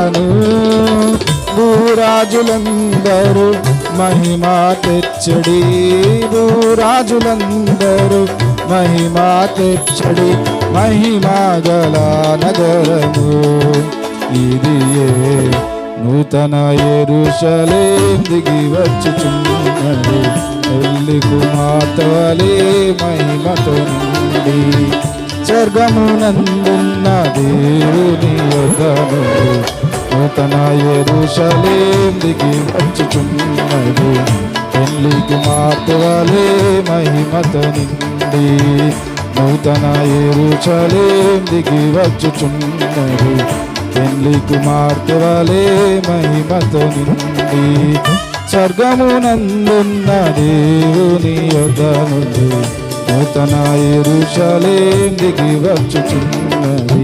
నగరమును భూరాజులందరూ మహిమా తెచ్చడి, భూరాజులందరూ మహిమా తెచ్చడి, మహిమా గల నగరము ఇదియే. నూతన యెరూషలేము దిగి వచ్చుచున్నది, పెళ్లి కుమార్తె వలె మహిమతో నిండి. స్వర్గమునందున్న దేవుని యొద్ద నుండి నూతన యెరూషలేము దిగి వచ్చుచున్నది, పెళ్లి కుమార్తె వలె మహిమతో నిండి. నూతన యెరూషలేము దిగి వచ్చుచున్నది, పెళ్లి కుమార్తె వలె మహిమతో నిండి. స్వర్గమునందున్న దేవుని యొద్ద నుండి నూతన యెరూషలేము దిగి వచ్చుచున్నది.